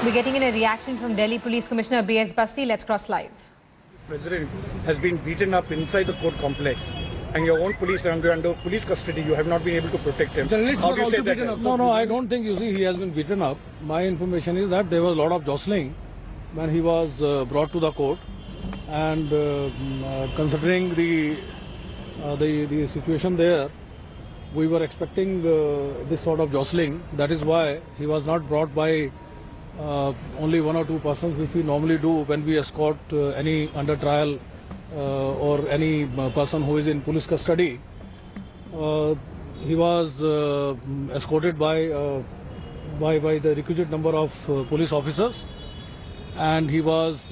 We're getting in a reaction from Delhi Police Commissioner B.S. Basti. Let's cross live. President has been beaten up inside the court complex, and your own police are under police custody. You have not been able to protect him. How do you say that? No, I don't think, you see, he has been beaten up. My information is that there was a lot of jostling when he was brought to the court, and considering the situation there, we were expecting this sort of jostling. That is why he was not brought by only one or two persons, which we normally do when we escort any under trial or any person who is in police custody. He was escorted by the requisite number of police officers, and he was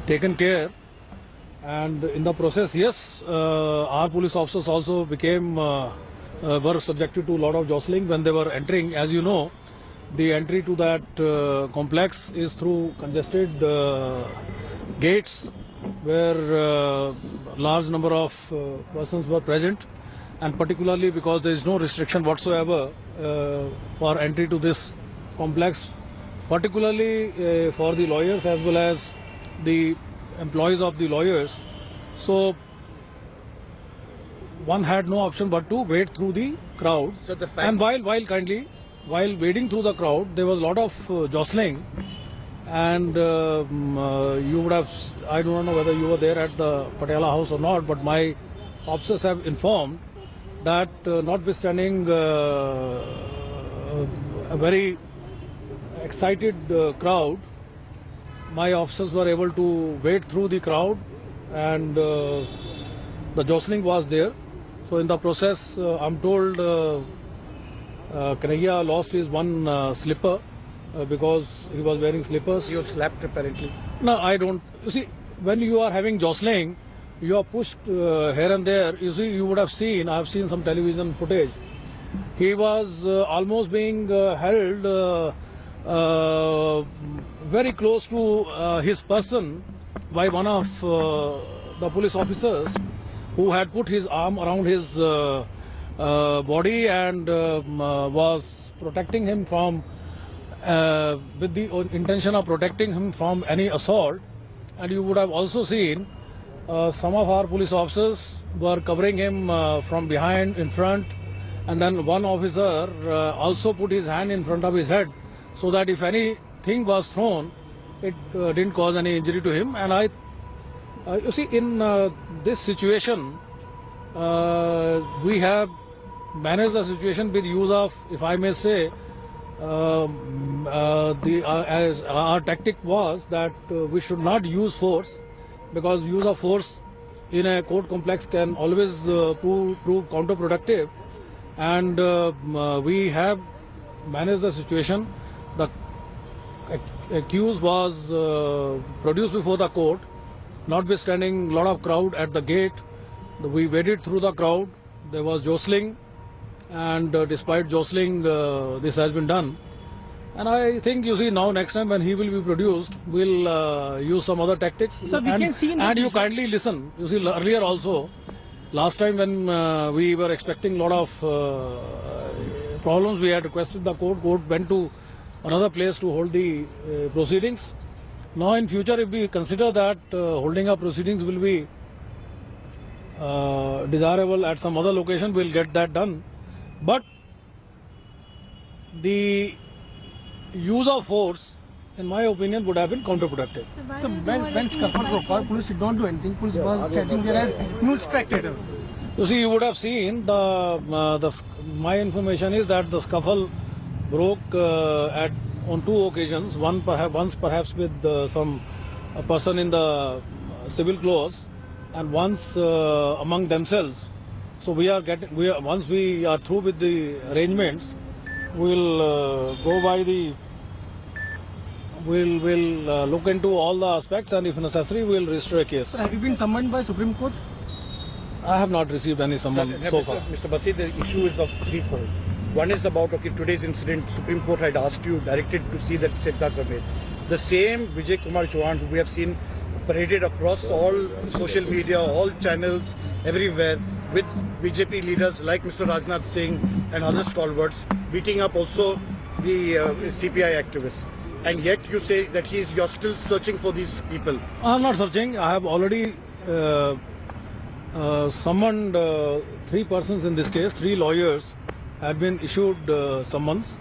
taken care. And in the process, yes, our police officers also were subjected to a lot of jostling when they were entering. As you know, the entry to that complex is through congested gates where large number of persons were present, and particularly because there is no restriction whatsoever for entry to this complex, particularly for the lawyers as well as the employees of the lawyers. So one had no option but to wade through the crowd. So the fact And while wading through the crowd, there was a lot of jostling, and you would have, I do not know whether you were there at the Patiala House or not, but my officers have informed that notwithstanding a very excited crowd, my officers were able to wade through the crowd, and the jostling was there. So in the process, I'm told Kanhaiya lost his one slipper because he was wearing slippers. you slapped apparently. No, I don't. You see, when you are having jostling, you are pushed here and there. You see, you would have seen, I have seen some television footage. He was almost being held very close to his person by one of the police officers who had put his arm around his body and was protecting him from, with the intention of protecting him from any assault. And you would have also seen some of our police officers were covering him from behind, in front, and then one officer also put his hand in front of his head so that if anything was thrown, it didn't cause any injury to him. And you see, in this situation, we have managed the situation with use of, if I may say, as our tactic was that we should not use force, because use of force in a court complex can always prove counterproductive. And we have managed the situation. The accused was produced before the court, notwithstanding a lot of crowd at the gate. We waded through the crowd. There was jostling, and despite jostling, this has been done. And I think, you see, now next time when he will be produced, we'll use some other tactics. So we can see and you kindly listen. You see, earlier also, last time when we were expecting a lot of problems, we had requested the court. Court went to another place to hold the proceedings. Now in future, if we consider that holding up proceedings will be desirable at some other location, we'll get that done. But the use of force, in my opinion, would have been counterproductive. So when scuffle broke out, police did not do anything. Police was standing there as nude spectator. You see, you would have seen my information is that the scuffle broke on two occasions. Once perhaps with some person in the civil clothes, and once among themselves. So once we are through with the arrangements, we'll go by the. We'll look into all the aspects, and if necessary, we'll register a case. Sir, have you been summoned by Supreme Court? I have not received any summon so far. Mr. Basi, the issue is of threefold. One is about, today's incident, Supreme Court had asked you, directed to see that safeguards are made. The same Vijay Kumar Chauhan, who we have seen paraded across all social media, all channels, everywhere, with BJP leaders like Mr. Rajnath Singh and other stalwarts, beating up also the CPI activists. And yet you say that you're still searching for these people. I'm not searching. I have already summoned three persons in this case. Three lawyers have been issued summons.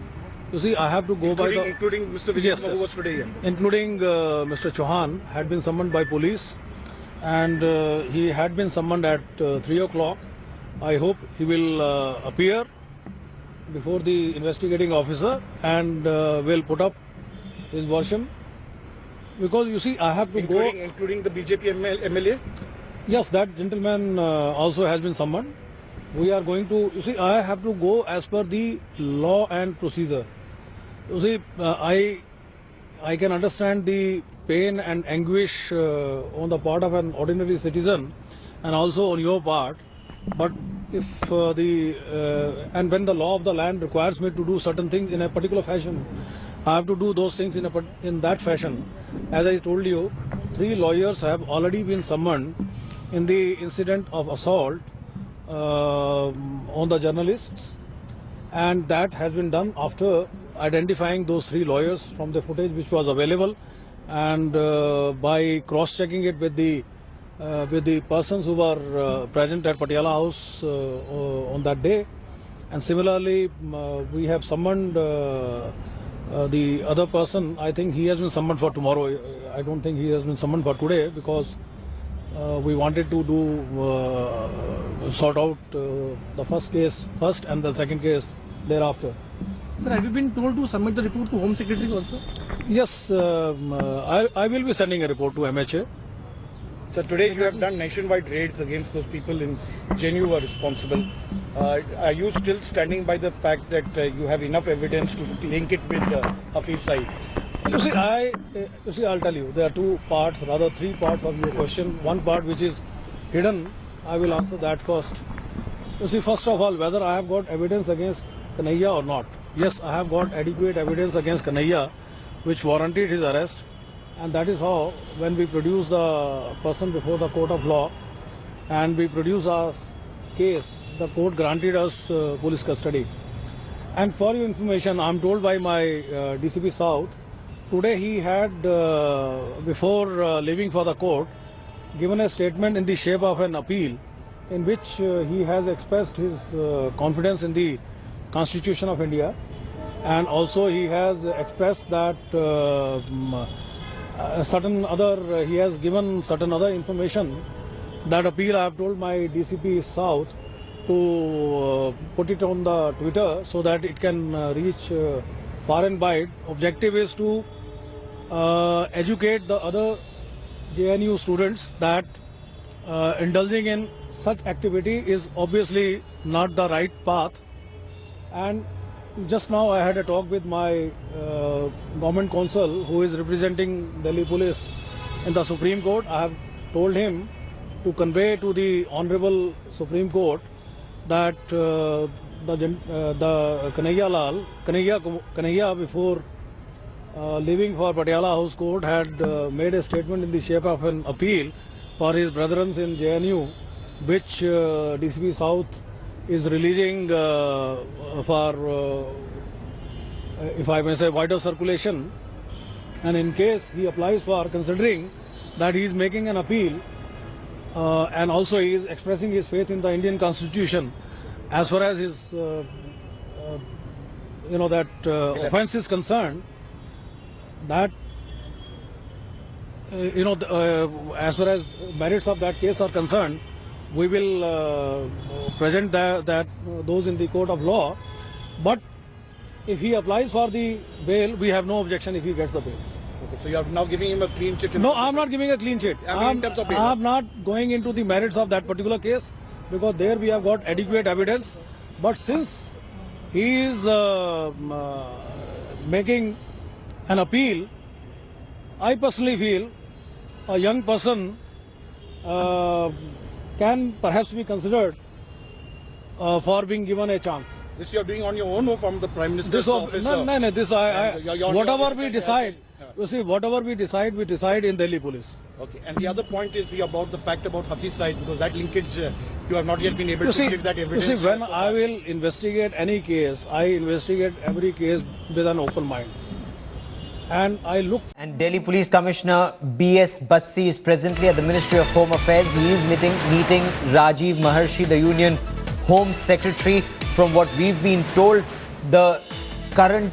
You see, I have to go by the... Including Mr. Vijay Yes, Kumar, who yes. was today here. Including Mr. Chauhan had been summoned by police, and he had been summoned at 3 o'clock. I hope he will appear before the investigating officer and will put up his version. Because you see, I have to go... Including the BJP MLA? Yes, that gentleman also has been summoned. We are going to... You see, I have to go as per the law and procedure. You see, I can understand the pain and anguish on the part of an ordinary citizen and also on your part. But if and when the law of the land requires me to do certain things in a particular fashion, I have to do those things in that fashion. As I told you, three lawyers have already been summoned in the incident of assault on the journalists, and that has been done after identifying those three lawyers from the footage which was available, and by cross-checking it with the persons who were present at Patiala House on that day. And similarly, we have summoned the other person. I think he has been summoned for tomorrow. I don't think he has been summoned for today, because we wanted to sort out the first case first and the second case thereafter. Sir, have you been told to submit the report to Home Secretary also? Yes, I will be sending a report to MHA. So today you have done nationwide raids against those people in JNU who are responsible. Are you still standing by the fact that you have enough evidence to link it with Hafiz Saeed? You see, I'll tell you, there are two parts, rather three parts of your question. One part which is hidden, I will answer that first. You see, first of all, whether I have got evidence against Kanhaiya or not. Yes, I have got adequate evidence against Kanhaiya which warranted his arrest, and that is how, when we produce the person before the court of law and we produce our case, the court granted us police custody. And for your information, I am told by my DCP South, today he had, before leaving for the court, given a statement in the shape of an appeal, in which he has expressed his confidence in the Constitution of India, and also he has expressed that he has given certain other information. That appeal I have told my DCP South to put it on the Twitter so that it can reach far and wide. Objective is to educate the other JNU students that indulging in such activity is obviously not the right path. And just now I had a talk with my government counsel who is representing Delhi Police in the Supreme Court. I have told him to convey to the Honorable Supreme Court that the Kanhaiya before leaving for Patiala House Court had made a statement in the shape of an appeal for his brethren in JNU, which DCP South is releasing for, if I may say, wider circulation. And in case he applies for, considering that he is making an appeal and also he is expressing his faith in the Indian Constitution, as far as his offence is concerned, that as far as merits of that case are concerned, we will present those in the court of law. But if he applies for the bail, we have no objection if he gets the bail. Okay, so you are now giving him a clean chit? No, I am not giving a clean chit. in terms of bail. I am not going into the merits of that particular case, because there we have got adequate evidence. But since he is making an appeal, I personally feel a young person can perhaps be considered for being given a chance. This you are doing on your own or from the Prime Minister's This office? no, this You're on whatever your we side, decide, yeah. you see, whatever we decide in Delhi police. Okay. And the other point is about the fact about Hafiz Saeed, because that linkage you have not yet been able You to see, give that you evidence. see, when so I far. will investigate any case, I investigate every case with an open mind. And I look. And Delhi Police Commissioner B.S. Bassi is presently at the Ministry of Home Affairs. He is meeting Rajiv Maharshi, the Union Home Secretary. From what we've been told, the current